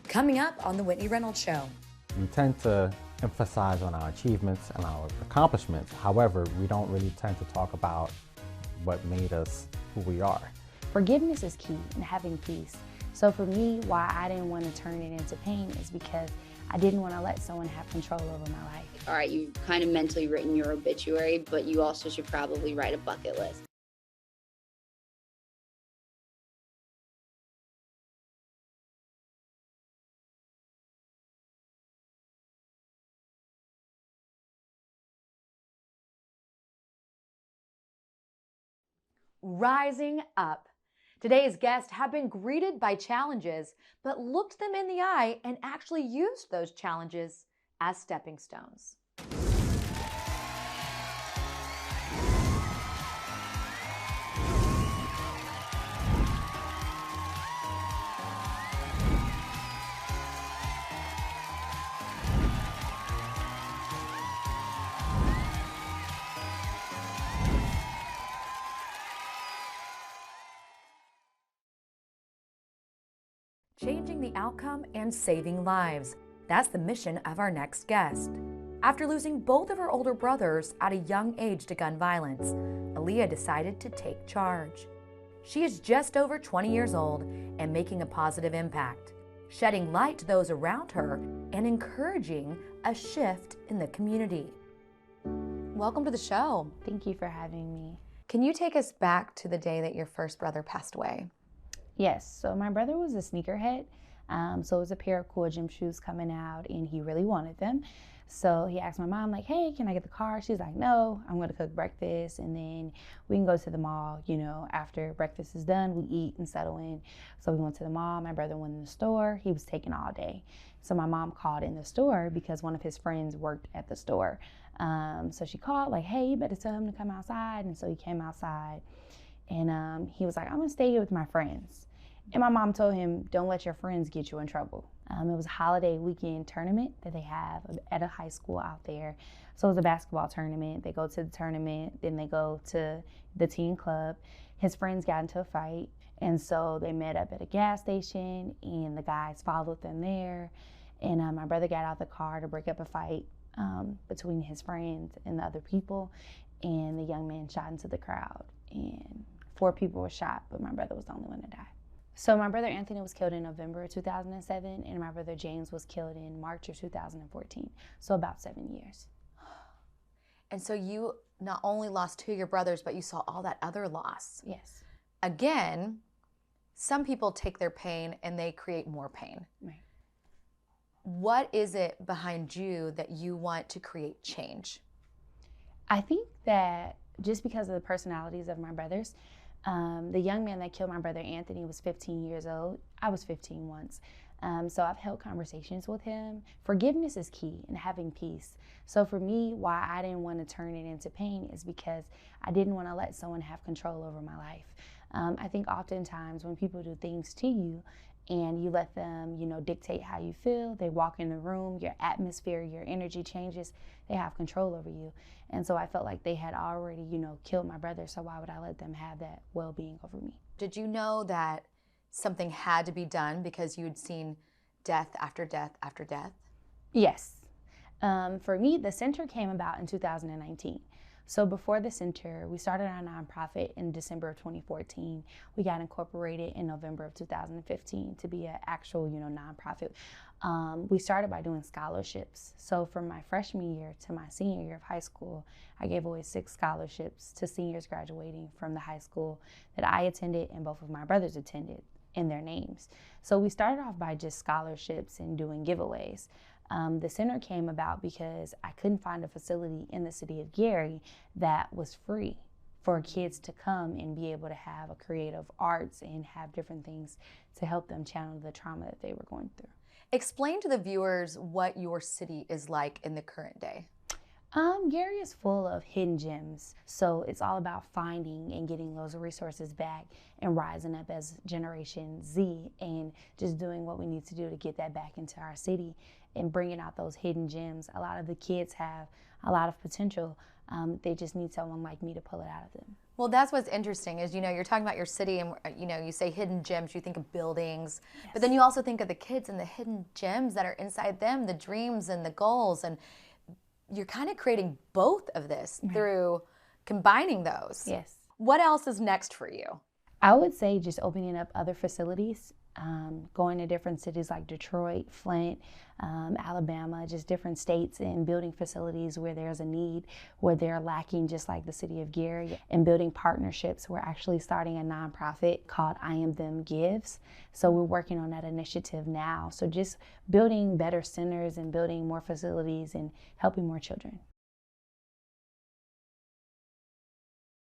Coming up on The Whitney Reynolds Show. We tend to emphasize on our achievements and our accomplishments. However, we don't really tend to talk about what made us who we are. Forgiveness is key in having peace. So for me, why I didn't want to turn it into pain is because I didn't want to let someone have control over my life. All right, you've kind of mentally written your obituary, but you also should probably write a bucket list. Rising up. Today's guests have been greeted by challenges, but looked them in the eye and actually used those challenges as stepping stones. Changing the outcome and saving lives. That's the mission of our next guest. After losing both of her older brothers at a young age to gun violence, Aaliyah decided to take charge. She is just over 20 years old and making a positive impact, shedding light to those around her and encouraging a shift in the community. Welcome to the show. Thank you for having me. Can you take us back to the day that your first brother passed away? Yes, so my brother was a sneakerhead. So it was a pair of cool gym shoes coming out and he really wanted them. So he asked my mom, like, hey, can I get the car? She's like, no, I'm gonna cook breakfast and then we can go to the mall, after breakfast is done, we eat and settle in. So we went to the mall, my brother went in the store, he was taking all day. So my mom called in the store because one of his friends worked at the store. So she called like, hey, you better tell him to come outside. And so he came outside and he was like, I'm gonna stay here with my friends. And my mom told him, don't let your friends get you in trouble. It was a holiday weekend tournament that they have at a high school out there. So it was a basketball tournament. They go to the tournament, then they go to the teen club. His friends got into a fight, and so they met up at a gas station, and the guys followed them there. And my brother got out the car to break up a fight between his friends and the other people, and the young man shot into the crowd. And 4 people were shot, but my brother was the only one to die. So my brother Anthony was killed in November of 2007, and my brother James was killed in March of 2014, so about 7 years. And so you not only lost 2 of your brothers, but you saw all that other loss. Yes. Again, some people take their pain and they create more pain. Right. What is it behind you that you want to create change? I think that just because of the personalities of my brothers, the young man that killed my brother Anthony was 15 years old. I was 15 once. So I've held conversations with him. Forgiveness is key in having peace. So for me, why I didn't want to turn it into pain is because I didn't want to let someone have control over my life. I think oftentimes when people do things to you and you let them, dictate how you feel, they walk in the room, your atmosphere, your energy changes, they have control over you. And so I felt like they had already, killed my brother, so why would I let them have that well-being over me? Did you know that something had to be done because you'd seen death after death after death? Yes. For me, the center came about in 2019. So before the center, we started our nonprofit in December of 2014. We got incorporated in November of 2015 to be an actual, nonprofit. We started by doing scholarships. So from my freshman year to my senior year of high school, I gave away 6 scholarships to seniors graduating from the high school that I attended and both of my brothers attended in their names. So we started off by just scholarships and doing giveaways. The center came about because I couldn't find a facility in the city of Gary that was free for kids to come and be able to have a creative arts and have different things to help them channel the trauma that they were going through. Explain to the viewers what your city is like in the current day. Gary is full of hidden gems, so it's all about finding and getting those resources back and rising up as Generation Z and just doing what we need to do to get that back into our city and bringing out those hidden gems. A lot of the kids have a lot of potential. They just need someone like me to pull it out of them. Well, that's what's interesting is, you're talking about your city and, you say hidden gems, you think of buildings, but then you also think of the kids and the hidden gems that are inside them, the dreams and the goals. And you're kind of creating both of this through combining those. Yes. What else is next for you? I would say just opening up other facilities, going to different cities like Detroit, Flint, Alabama, just different states, and building facilities where there's a need, where they're lacking, just like the city of Gary, and building partnerships. We're actually starting a nonprofit called I Am Them Gives. So we're working on that initiative now. So just building better centers and building more facilities and helping more children.